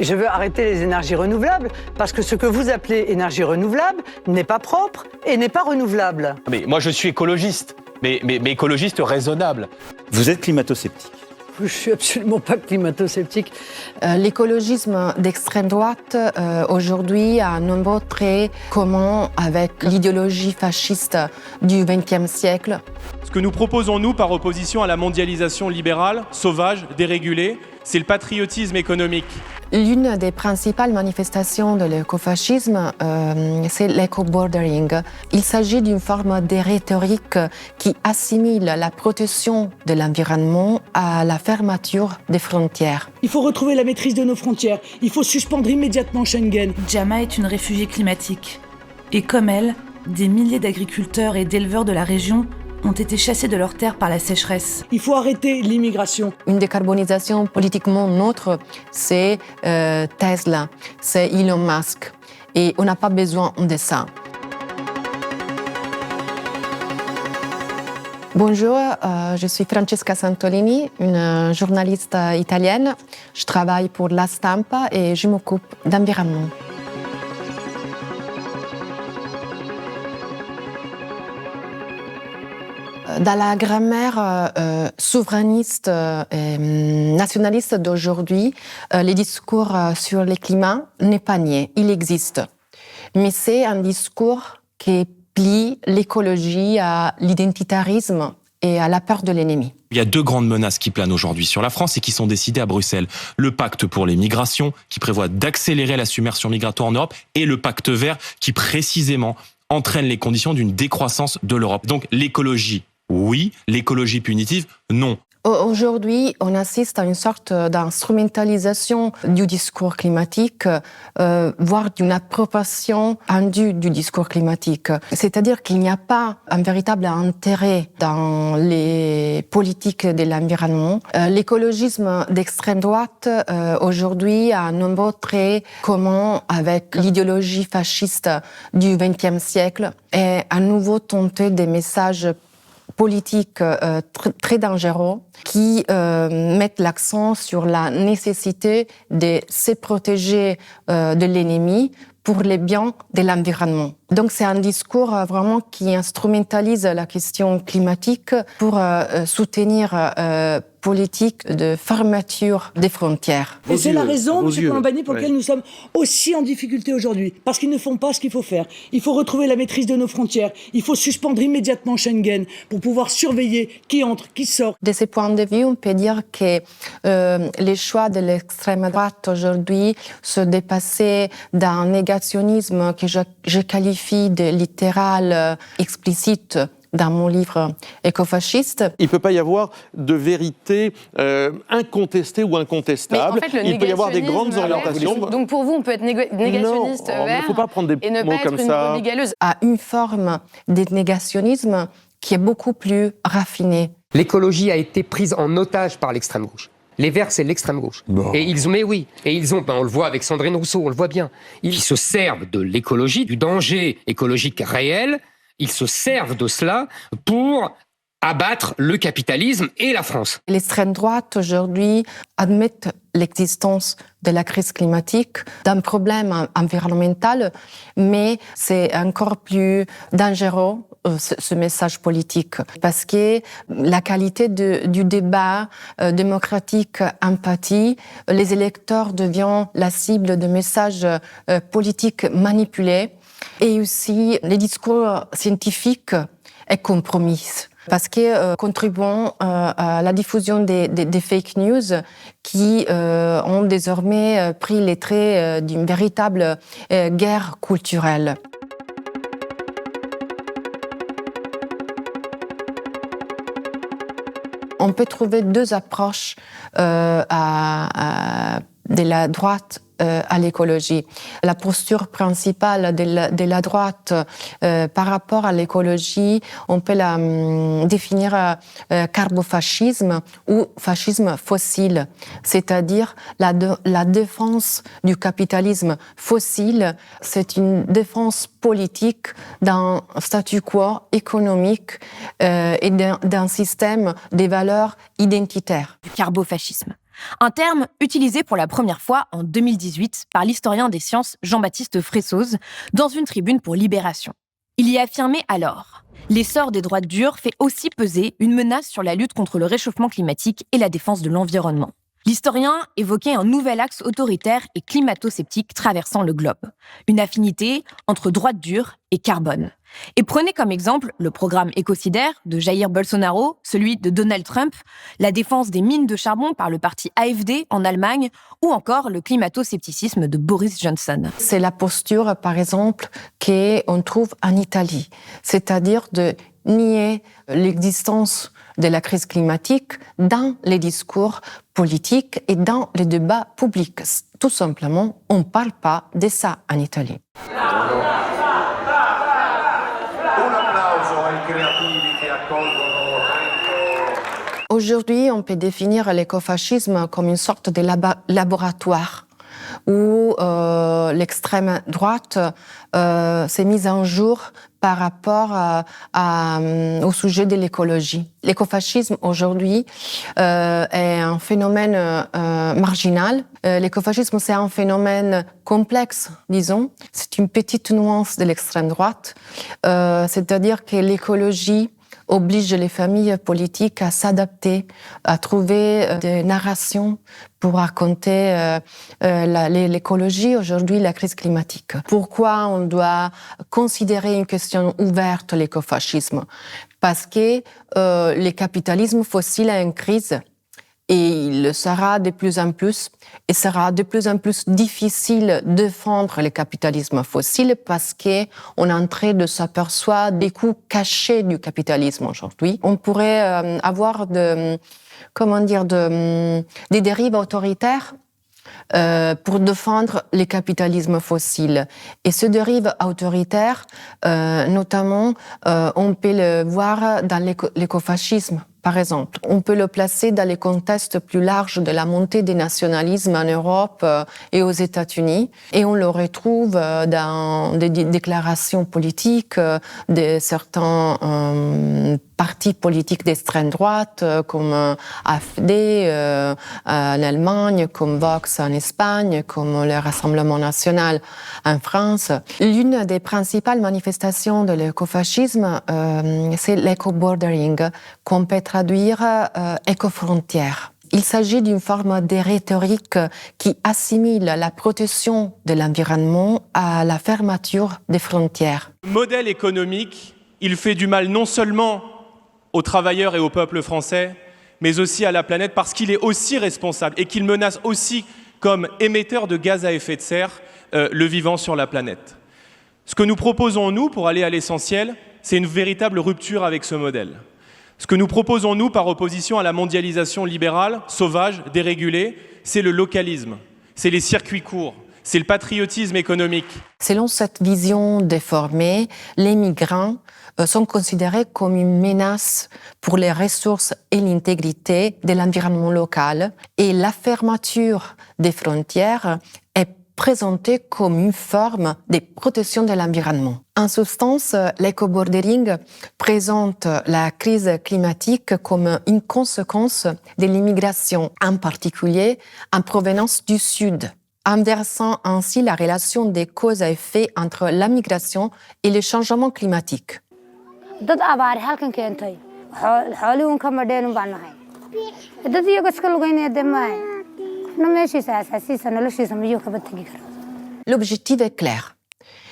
Je veux arrêter les énergies renouvelables parce que ce que vous appelez énergie renouvelable n'est pas propre et n'est pas renouvelable. Mais moi je suis écologiste, mais écologiste raisonnable. Vous êtes climato-sceptique? Je suis absolument pas climato-sceptique. L'écologisme d'extrême droite aujourd'hui a un nombreux traits communs avec l'idéologie fasciste du XXe siècle. Ce que nous proposons, nous, par opposition à la mondialisation libérale, sauvage, dérégulée, c'est le patriotisme économique. L'une des principales manifestations de l'écofascisme, c'est l'éco-bordering. Il s'agit d'une forme de rhétorique qui assimile la protection de l'environnement à la fermeture des frontières. Il faut retrouver la maîtrise de nos frontières. Il faut suspendre immédiatement Schengen. Jama est une réfugiée climatique. Et comme elle, des milliers d'agriculteurs et d'éleveurs de la région ont été chassés de leurs terres par la sécheresse. Il faut arrêter l'immigration. Une décarbonisation politiquement neutre, c'est Tesla, c'est Elon Musk. Et on n'a pas besoin de ça. Bonjour, je suis Francesca Santolini, une journaliste italienne. Je travaille pour La Stampa et je m'occupe d'environnement. Dans la grammaire souverainiste et nationaliste d'aujourd'hui, les discours sur le climat n'est pas nié, il existe. Mais c'est un discours qui plie l'écologie à l'identitarisme et à la peur de l'ennemi. Il y a deux grandes menaces qui planent aujourd'hui sur la France et qui sont décidées à Bruxelles. Le pacte pour les migrations, qui prévoit d'accélérer la submersion migratoire en Europe, et le pacte vert, qui précisément entraîne les conditions d'une décroissance de l'Europe. Donc l'écologie, oui. L'écologie punitive, non. Aujourd'hui, on assiste à une sorte d'instrumentalisation du discours climatique, voire d'une appropriation indue du discours climatique. C'est-à-dire qu'il n'y a pas un véritable intérêt dans les politiques de l'environnement. L'écologisme d'extrême droite, aujourd'hui, a un nombreux traits communs avec l'idéologie fasciste du XXe siècle et à nouveau tenter des messages politiques très dangereux qui mettent l'accent sur la nécessité de se protéger de l'ennemi pour les biens de l'environnement. Donc c'est un discours vraiment qui instrumentalise la question climatique pour soutenir politique de fermeture des frontières. Et c'est la raison, M. Colombani, pour laquelle nous sommes aussi en difficulté aujourd'hui. Parce qu'ils ne font pas ce qu'il faut faire. Il faut retrouver la maîtrise de nos frontières. Il faut suspendre immédiatement Schengen pour pouvoir surveiller qui entre, qui sort. De ce point de vue, on peut dire que les choix de l'extrême droite aujourd'hui se dépassaient d'un négationnisme que je qualifie de littéral explicite dans mon livre écofasciste. Il ne peut pas y avoir de vérité incontestée ou incontestable. Mais en fait, il peut y avoir des grandes orientations. Donc pour vous, on peut être négationniste il ne faut pas prendre des mots comme ça. À une forme de négationnisme qui est beaucoup plus raffinée. L'écologie a été prise en otage par l'extrême gauche. Les Verts, c'est l'extrême gauche. Bon. Et ils ont, on le voit avec Sandrine Rousseau, on le voit bien. Ils se servent de l'écologie, du danger écologique réel. Ils se servent de cela pour abattre le capitalisme et la France. L'extrême droite, aujourd'hui, admet l'existence de la crise climatique, d'un problème environnemental, mais c'est encore plus dangereux, ce message politique, parce que la qualité du débat démocratique empathie, les électeurs deviennent la cible de messages politiques manipulés, et aussi les discours scientifiques est compromis. Parce que contribuant à la diffusion des fake news qui ont désormais pris les traits d'une véritable guerre culturelle. On peut trouver deux approches de la droite à l'écologie. La posture principale de la droite par rapport à l'écologie, on peut la définir carbofascisme ou fascisme fossile, c'est-à-dire la défense du capitalisme fossile. C'est une défense politique d'un statu quo économique et d'un système des valeurs identitaires. Du carbofascisme. Un terme utilisé pour la première fois en 2018 par l'historien des sciences Jean-Baptiste Fressoz dans une tribune pour Libération. Il y affirmait alors « L'essor des droits durs fait aussi peser une menace sur la lutte contre le réchauffement climatique et la défense de l'environnement ». L'historien évoquait un nouvel axe autoritaire et climato-sceptique traversant le globe, une affinité entre droits durs et carbone. Et prenez comme exemple le programme écocidaire de Jair Bolsonaro, celui de Donald Trump, la défense des mines de charbon par le parti AfD en Allemagne ou encore le climato-scepticisme de Boris Johnson. C'est la posture, par exemple, qu'on trouve en Italie, c'est-à-dire de nier l'existence de la crise climatique dans les discours politiques et dans les débats publics. Tout simplement, on ne parle pas de ça en Italie. Aujourd'hui, on peut définir l'écofascisme comme une sorte de laboratoire où l'extrême droite s'est mise en jour par rapport au sujet de l'écologie. L'écofascisme, aujourd'hui, est un phénomène marginal. L'écofascisme, c'est un phénomène complexe, disons. C'est une petite nuance de l'extrême droite. C'est-à-dire que l'écologie oblige les familles politiques à s'adapter, à trouver des narrations pour raconter l'écologie, aujourd'hui la crise climatique. Pourquoi on doit considérer une question ouverte l'écofascisme? Parce que le capitalisme fossile est en crise et il le sera de plus en plus. Et sera de plus en plus difficile de défendre le capitalisme fossile parce qu'on est en train de s'apercevoir des coûts cachés du capitalisme aujourd'hui. On pourrait avoir des dérives autoritaires pour défendre le capitalisme fossile. Et ce dérive autoritaire, notamment, on peut le voir dans l'écofascisme. Par exemple, on peut le placer dans les contextes plus larges de la montée des nationalismes en Europe et aux États-Unis. Et on le retrouve dans des déclarations politiques de certains partis politiques d'extrême droite, comme AfD en Allemagne, comme Vox en Espagne, comme le Rassemblement national en France. L'une des principales manifestations de l'écofascisme, c'est l'éco-bordering, qu'on peut traduire éco-frontière. Il s'agit d'une forme de rhétorique qui assimile la protection de l'environnement à la fermeture des frontières. Le modèle économique, il fait du mal non seulement aux travailleurs et au peuple français, mais aussi à la planète parce qu'il est aussi responsable et qu'il menace aussi comme émetteur de gaz à effet de serre le vivant sur la planète. Ce que nous proposons, nous, pour aller à l'essentiel, c'est une véritable rupture avec ce modèle. Ce que nous proposons, nous, par opposition à la mondialisation libérale, sauvage, dérégulée, c'est le localisme, c'est les circuits courts, c'est le patriotisme économique. Selon cette vision déformée, les migrants sont considérés comme une menace pour les ressources et l'intégrité de l'environnement local et la fermeture des frontières est présentée comme une forme de protection de l'environnement. En substance, l'éco-bordering présente la crise climatique comme une conséquence de l'immigration, en particulier en provenance du Sud, inversant ainsi la relation des causes à effet entre la migration et le changement climatique. dad abaari halkan keentay xoolihii uun ka madheen un baan nahay dad iyago iska lugaynaya dee maahe qofna meeshiisa asaasiisa noloshiisa miyuu kaba tegi kara. L'objectif est clair.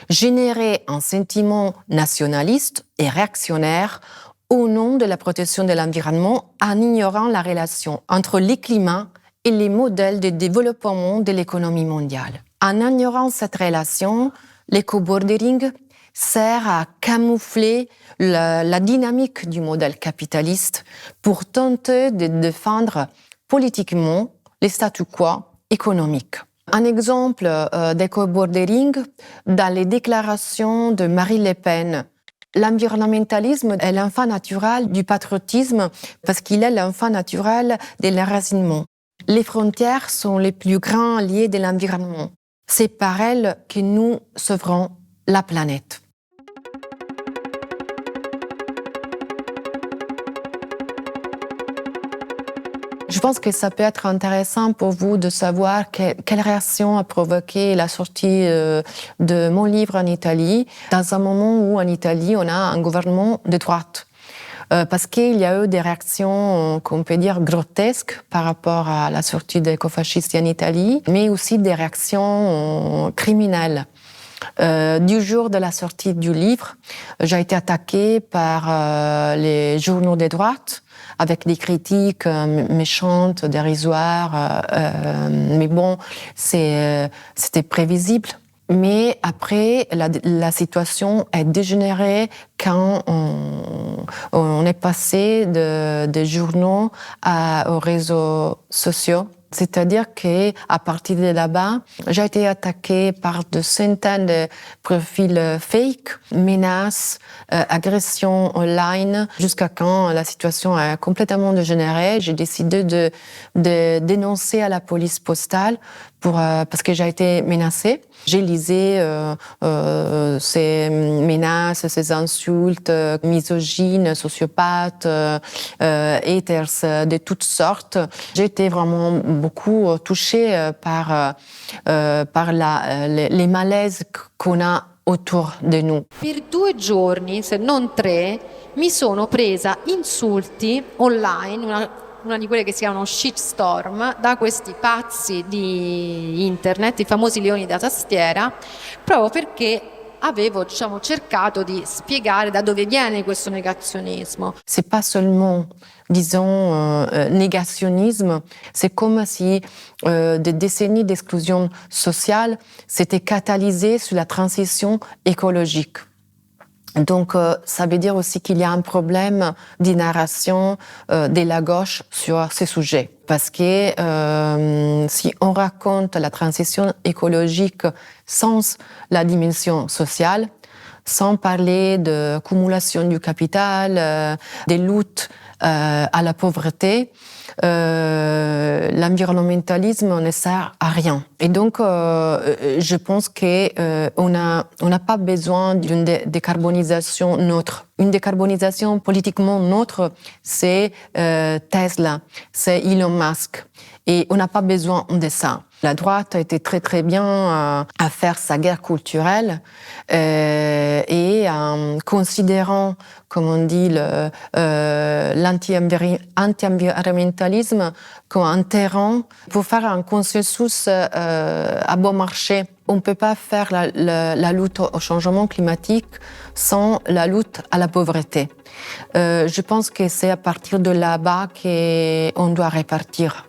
Générer un sentiment nationaliste et réactionnaire au nom de la protection de l'environnement en ignorant la relation entre les climats et les modèles de développement de l'économie mondiale. En ignorant cette relation, l'éco-bordering sert à camoufler la dynamique du modèle capitaliste pour tenter de défendre politiquement les statu quo économiques. Un exemple d'éco-bordering dans les déclarations de Marine Le Pen. L'environnementalisme est l'enfant naturel du patriotisme parce qu'il est l'enfant naturel de l'enracinement. Les frontières sont les plus grands alliés de l'environnement. C'est par elles que nous sauverons la planète. Je pense que ça peut être intéressant pour vous de savoir quelle réaction a provoqué la sortie de mon livre en Italie, dans un moment où en Italie, on a un gouvernement de droite. Parce qu'il y a eu des réactions qu'on peut dire grotesques par rapport à la sortie des écofascistes en Italie, mais aussi des réactions criminelles. Du jour de la sortie du livre, j'ai été attaquée par les journaux de droite avec des critiques méchantes, dérisoires, mais bon, c'était prévisible. Mais après, la situation est dégénérée quand on est passé des journaux aux réseaux sociaux. C'est-à-dire qu'à partir de là-bas, j'ai été attaquée par de centaines de profils fake, menaces, agressions online, jusqu'à quand la situation est complètement dégénérée. J'ai décidé de dénoncer à la police postale parce que j'ai été menacée. J'ai lisé ces menaces, ces insultes misogynes, sociopathes, haters de toutes sortes. J'ai été vraiment beaucoup touchée par les malaises qu'on a autour de nous. Per 2 giorni, se non 3, mi sono presa insulti online, una di quelle che si chiamano shitstorm, da questi pazzi di internet, i famosi leoni da tastiera, proprio perché avevo cercato di spiegare da dove viene questo negazionismo. C'est pas seulement, disons, négationnisme, c'est comme si des décennies d'exclusion sociale s'étaient catalysées sur la transition écologique. Donc, ça veut dire aussi qu'il y a un problème d'inarration de la gauche sur ce sujet. Parce que si on raconte la transition écologique sans la dimension sociale, sans parler de cumulation du capital, des luttes à la pauvreté, l'environnementalisme ne sert à rien. Et donc, je pense qu'on n'a pas besoin d'une décarbonisation neutre. Une décarbonisation politiquement neutre, c'est Tesla, c'est Elon Musk. Et on n'a pas besoin de ça. La droite a été très très bien à faire sa guerre culturelle et en considérant, comme on dit, l'anti-environnementalisme comme un terrain pour faire un consensus à bon marché. On ne peut pas faire la lutte au changement climatique sans la lutte à la pauvreté. Je pense que c'est à partir de là-bas qu'on doit répartir.